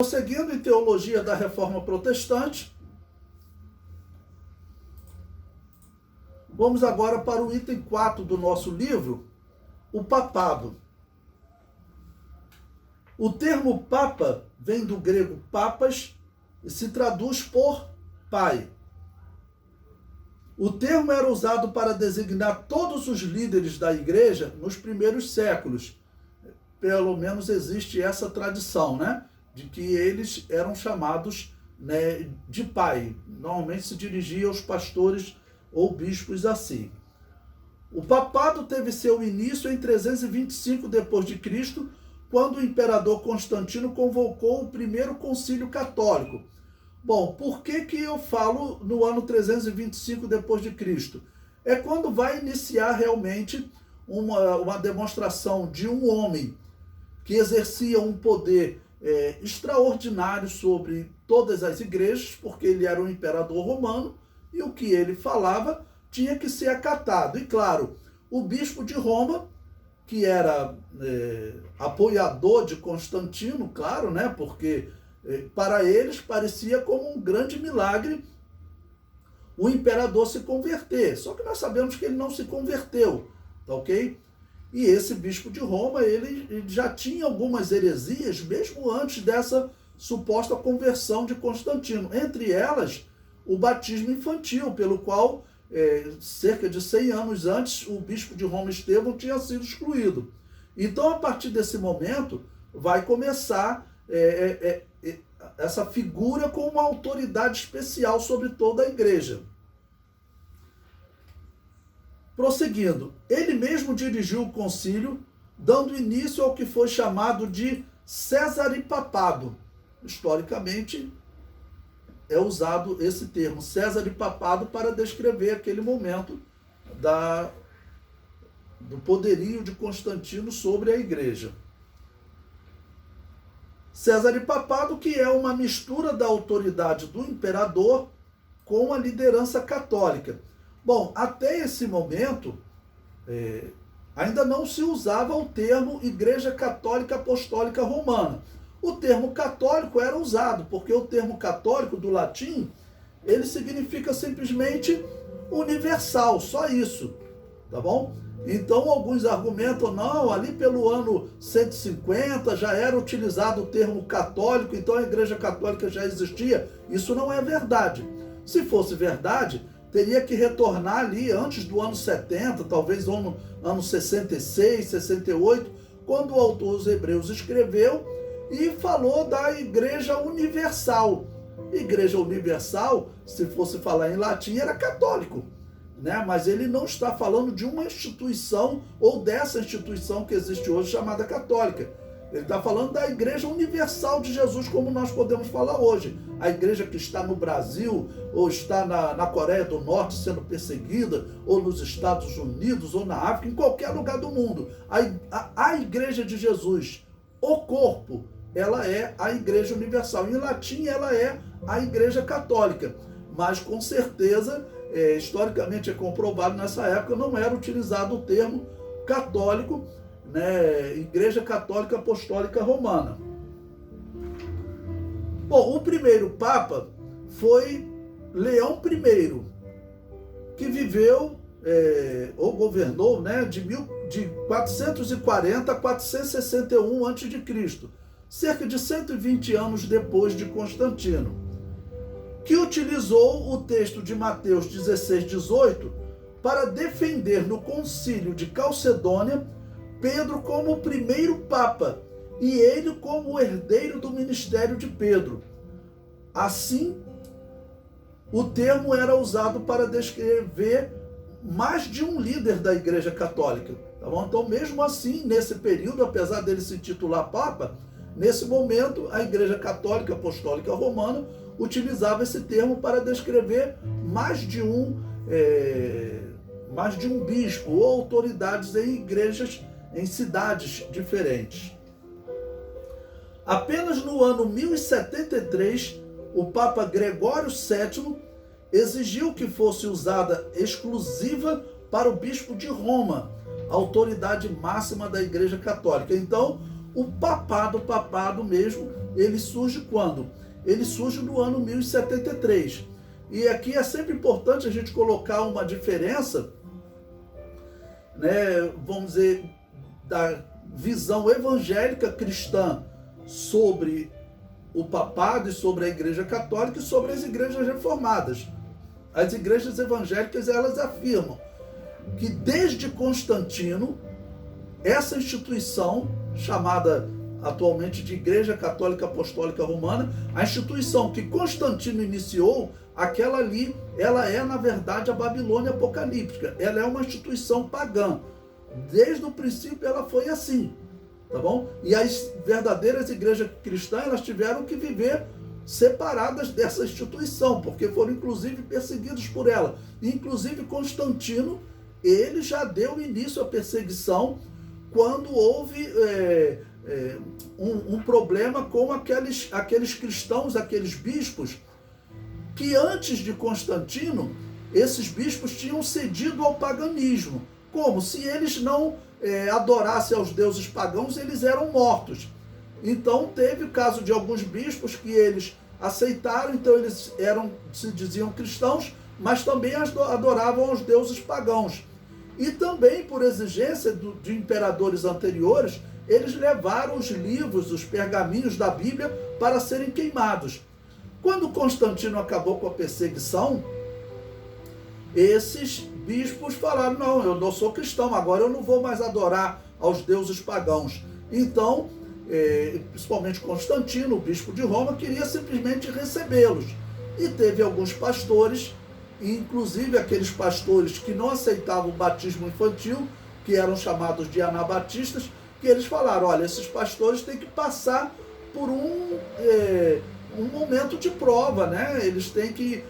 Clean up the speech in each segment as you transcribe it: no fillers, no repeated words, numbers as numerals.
Prosseguindo em teologia da Reforma Protestante, vamos agora para o item 4 do nosso livro, o papado. O termo papa vem do grego papas e se traduz por pai. O termo era usado para designar todos os líderes da igreja nos primeiros séculos. Pelo menos existe essa tradição, né? De que eles eram chamados, né, de pai. Normalmente se dirigia aos pastores ou bispos assim. O papado teve seu início em 325 d.C., quando o imperador Constantino convocou o primeiro concílio católico. Bom, por que eu falo no ano 325 d.C.? É quando vai iniciar realmente uma demonstração de um homem que exercia um poder extraordinário sobre todas as igrejas, porque ele era um imperador romano e o que ele falava tinha que ser acatado. E claro, o bispo de Roma, que era apoiador de Constantino, claro, né, porque para eles parecia como um grande milagre o imperador se converter. Só que nós sabemos que ele não se converteu, tá ok? E esse bispo de Roma, ele já tinha algumas heresias, mesmo antes dessa suposta conversão de Constantino. Entre elas, o batismo infantil, pelo qual, cerca de 100 anos antes, o bispo de Roma, Estevão, tinha sido excluído. Então, a partir desse momento, vai começar essa figura com uma autoridade especial sobre toda a igreja. Prosseguindo, ele mesmo dirigiu o concílio, dando início ao que foi chamado de Cesaripapado. Historicamente, é usado esse termo, Cesaripapado, para descrever aquele momento do poderio de Constantino sobre a igreja. Cesaripapado, que é uma mistura da autoridade do imperador com a liderança católica. Bom, até esse momento, ainda não se usava o termo Igreja Católica Apostólica Romana. O termo católico era usado, porque o termo católico do latim, ele significa simplesmente universal, só isso, tá bom? Então, alguns argumentam, não, ali pelo ano 150 já era utilizado o termo católico, então a Igreja Católica já existia. Isso não é verdade. Se fosse verdade, teria que retornar ali antes do ano 70, talvez ano 66, 68, quando o autor dos Hebreus escreveu e falou da Igreja Universal. Igreja Universal, se fosse falar em latim, era católico, né? Mas ele não está falando de uma instituição ou dessa instituição que existe hoje chamada católica. Ele está falando da Igreja Universal de Jesus, como nós podemos falar hoje. A igreja que está no Brasil, ou está na Coreia do Norte sendo perseguida, ou nos Estados Unidos, ou na África, em qualquer lugar do mundo. A Igreja de Jesus, o corpo, ela é a Igreja Universal. Em latim, ela é a Igreja Católica. Mas, com certeza, historicamente é comprovado, nessa época não era utilizado o termo católico, né, Igreja Católica Apostólica Romana. Bom, o primeiro Papa foi Leão I, que viveu ou governou, né, de 440 a 461 a.C., cerca de 120 anos depois de Constantino, que utilizou o texto de Mateus 16:18 para defender no concílio de Calcedônia Pedro como o primeiro Papa e ele como o herdeiro do ministério de Pedro. Assim, o termo era usado para descrever mais de um líder da Igreja Católica. Tá bom? Então, mesmo assim, nesse período, apesar dele se titular Papa, nesse momento, a Igreja Católica Apostólica Romana utilizava esse termo para descrever mais de um bispo ou autoridades em igrejas, em cidades diferentes. Apenas no ano 1073, o Papa Gregório VII exigiu que fosse usada exclusiva para o bispo de Roma, a autoridade máxima da Igreja Católica. Então, O papado mesmo, ele surge quando? Ele surge no ano 1073. E aqui é sempre importante a gente colocar uma diferença, né, vamos dizer, da visão evangélica cristã sobre o papado e sobre a Igreja Católica e sobre as igrejas reformadas. As igrejas evangélicas, elas afirmam que desde Constantino, essa instituição, chamada atualmente de Igreja Católica Apostólica Romana, a instituição que Constantino iniciou, aquela ali, ela é, na verdade, a Babilônia apocalíptica. Ela é uma instituição pagã. Desde o princípio ela foi assim, tá bom? E as verdadeiras igrejas cristãs, elas tiveram que viver separadas dessa instituição, porque foram inclusive perseguidos por ela. Inclusive Constantino, ele já deu início à perseguição quando houve um problema com aqueles cristãos, aqueles bispos, que antes de Constantino, esses bispos tinham cedido ao paganismo. Como? Se eles não adorassem aos deuses pagãos, eles eram mortos. Então teve o caso de alguns bispos que eles aceitaram, então eles se diziam cristãos, mas também adoravam aos deuses pagãos. E também, por exigência de imperadores anteriores, eles levaram os livros, os pergaminhos da Bíblia para serem queimados. Quando Constantino acabou com a perseguição, esses bispos falaram: não, eu não sou cristão, agora eu não vou mais adorar aos deuses pagãos. Então, principalmente Constantino, o bispo de Roma, queria simplesmente recebê-los. E teve alguns pastores, inclusive aqueles pastores que não aceitavam o batismo infantil, que eram chamados de anabatistas, que eles falaram: olha, esses pastores têm que passar por um momento de prova, né? Eles têm que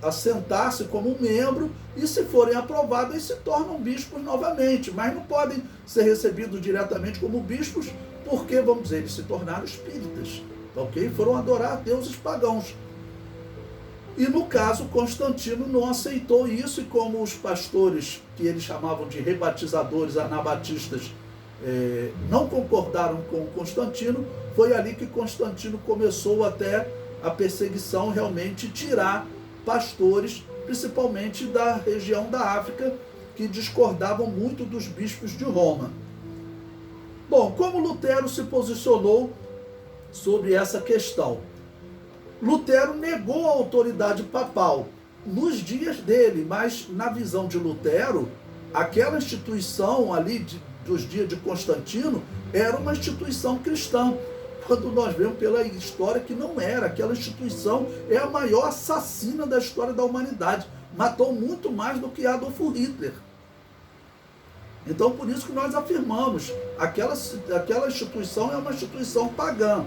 assentar-se como membro, e se forem aprovados, eles se tornam bispos novamente, mas não podem ser recebidos diretamente como bispos, porque, vamos dizer, eles se tornaram espíritas, ok? Foram adorar deuses pagãos. E no caso, Constantino não aceitou isso, e como os pastores, que eles chamavam de rebatizadores anabatistas, não concordaram com Constantino, foi ali que Constantino começou até a perseguição, realmente tirar pastores, principalmente da região da África, que discordavam muito dos bispos de Roma. Bom, como Lutero se posicionou sobre essa questão? Lutero negou a autoridade papal nos dias dele, mas na visão de Lutero, aquela instituição ali dos dias de Constantino era uma instituição cristã, quando nós vemos pela história que não era. Aquela instituição é a maior assassina da história da humanidade, matou muito mais do que Adolf Hitler. Então, por isso que nós afirmamos, aquela instituição é uma instituição pagã.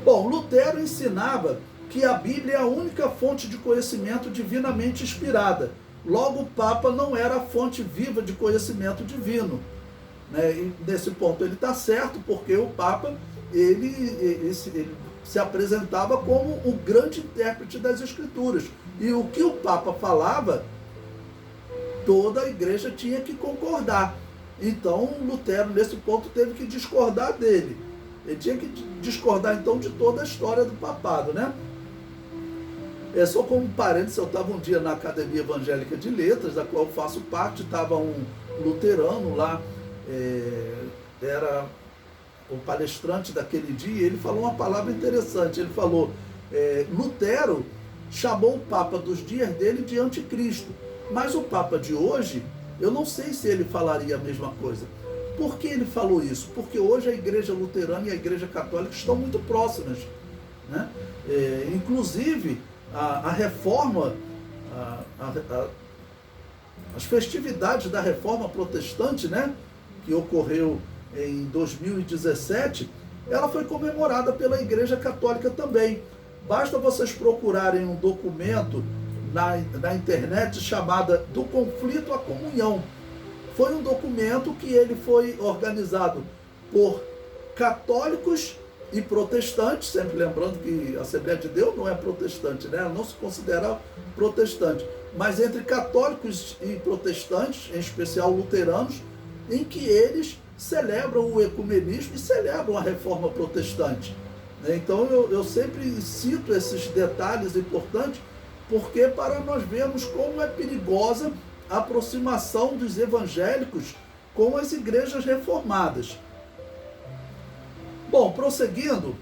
Bom, Lutero ensinava que a Bíblia é a única fonte de conhecimento divinamente inspirada. Logo, o Papa não era a fonte viva de conhecimento divino, né? E nesse ponto ele está certo, porque o Papa ele se apresentava como o grande intérprete das Escrituras. E o que o Papa falava, toda a igreja tinha que concordar. Então, Lutero, nesse ponto, teve que discordar dele. Ele tinha que discordar, então, de toda a história do papado, né? Só como um parênteses, eu estava um dia na Academia Evangélica de Letras, da qual eu faço parte, estava um luterano lá, era o palestrante daquele dia, e ele falou uma palavra interessante. Ele falou, Lutero chamou o Papa dos dias dele de anticristo, mas o Papa de hoje, eu não sei se ele falaria a mesma coisa. Por que ele falou isso? Porque hoje a Igreja Luterana e a Igreja Católica estão muito próximas, né? Inclusive, a reforma, as festividades da Reforma Protestante, né, que ocorreu em 2017, ela foi comemorada pela Igreja Católica também. Basta vocês procurarem um documento na internet chamada Do Conflito à Comunhão. Foi um documento que ele foi organizado por católicos e protestantes, sempre lembrando que a Assembleia de Deus não é protestante, né? Ela não se considera protestante, mas entre católicos e protestantes, em especial luteranos, em que eles celebram o ecumenismo e celebram a reforma protestante. Então eu sempre cito esses detalhes importantes, porque para nós vermos como é perigosa a aproximação dos evangélicos com as igrejas reformadas. Bom, prosseguindo,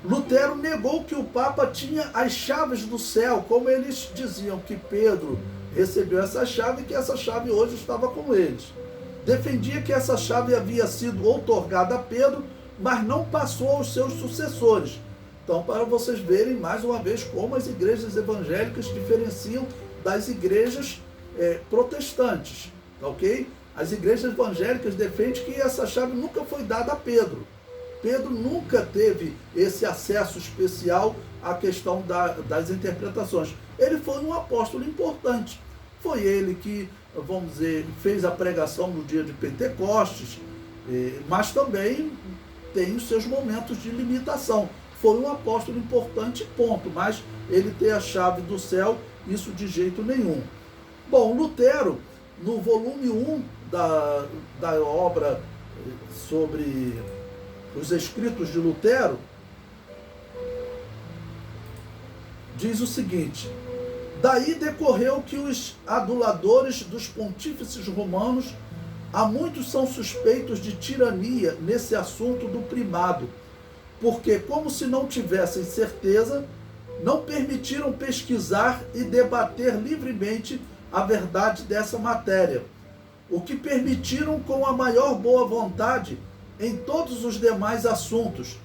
Lutero negou que o Papa tinha as chaves do céu, como eles diziam que Pedro recebeu essa chave e que essa chave hoje estava com eles. Defendia que essa chave havia sido outorgada a Pedro, mas não passou aos seus sucessores. Então, para vocês verem mais uma vez como as igrejas evangélicas diferenciam das igrejas protestantes, ok? As igrejas evangélicas defendem que essa chave nunca foi dada a Pedro. Pedro nunca teve esse acesso especial à questão das interpretações. Ele foi um apóstolo importante. Foi ele que, vamos dizer, fez a pregação no dia de Pentecostes, mas também tem os seus momentos de limitação. Foi um apóstolo importante, ponto, mas ele tem a chave do céu, isso de jeito nenhum. Bom, Lutero, no volume 1 da obra sobre os escritos de Lutero, diz o seguinte: daí decorreu que os aduladores dos pontífices romanos, há muitos são suspeitos de tirania nesse assunto do primado, porque, como se não tivessem certeza, não permitiram pesquisar e debater livremente a verdade dessa matéria, o que permitiram com a maior boa vontade em todos os demais assuntos,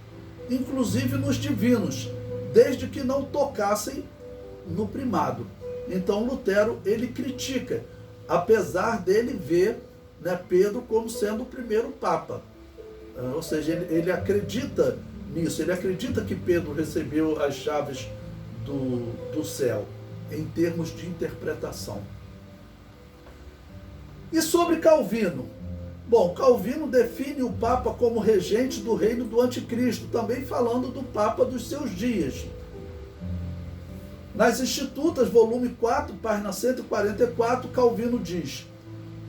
inclusive nos divinos, desde que não tocassem no primado. Então Lutero, ele critica, apesar dele ver, né, Pedro como sendo o primeiro Papa. Ou seja, ele acredita nisso, ele acredita que Pedro recebeu as chaves do céu, em termos de interpretação. E sobre Calvino? Bom, Calvino define o Papa como regente do reino do anticristo, também falando do Papa dos seus dias. Nas Institutas, volume 4, página 144, Calvino diz: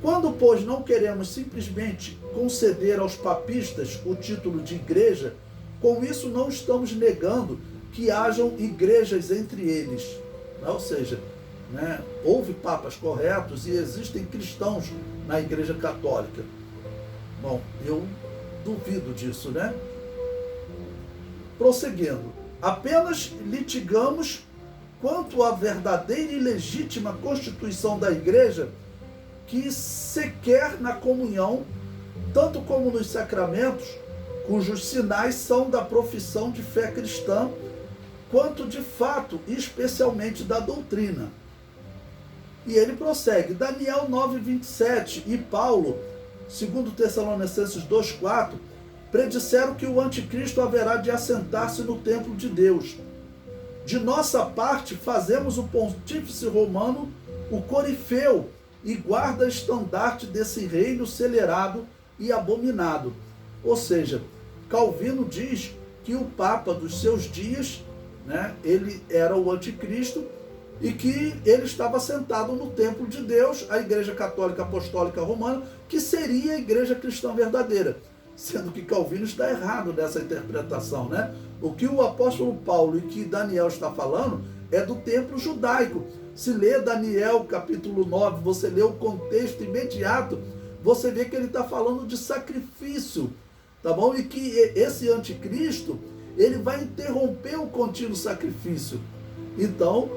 quando, pois, não queremos simplesmente conceder aos papistas o título de igreja, com isso não estamos negando que hajam igrejas entre eles. Ou seja, né, houve papas corretos e existem cristãos na Igreja Católica. Bom, eu duvido disso, né? Prosseguindo, apenas litigamos quanto à verdadeira e legítima constituição da Igreja, que se quer na comunhão, tanto como nos sacramentos, cujos sinais são da profissão de fé cristã, quanto de fato e especialmente da doutrina. E ele prossegue, Daniel 9:27 e Paulo, 2 Tessalonicenses 2:4, predisseram que o anticristo haverá de assentar-se no templo de Deus. De nossa parte, fazemos o pontífice romano o corifeu e guarda-estandarte desse reino celerado e abominado. Ou seja, Calvino diz que o Papa dos seus dias, né, ele era o anticristo e que ele estava sentado no templo de Deus, a Igreja Católica Apostólica Romana, que seria a Igreja Cristã verdadeira. Sendo que Calvino está errado nessa interpretação, né? O que o apóstolo Paulo e que Daniel está falando é do templo judaico. Se lê Daniel capítulo 9, você lê o contexto imediato, você vê que ele está falando de sacrifício, tá bom? E que esse anticristo, ele vai interromper o contínuo sacrifício. Então,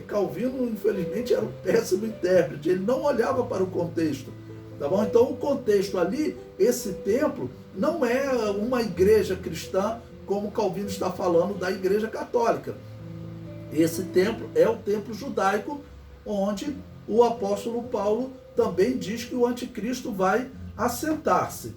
Calvino, infelizmente, era um péssimo intérprete, ele não olhava para o contexto, tá bom? Então, o contexto ali, esse templo, não é uma igreja cristã, como Calvino está falando da Igreja Católica. Esse templo é o templo judaico, onde o apóstolo Paulo também diz que o anticristo vai assentar-se.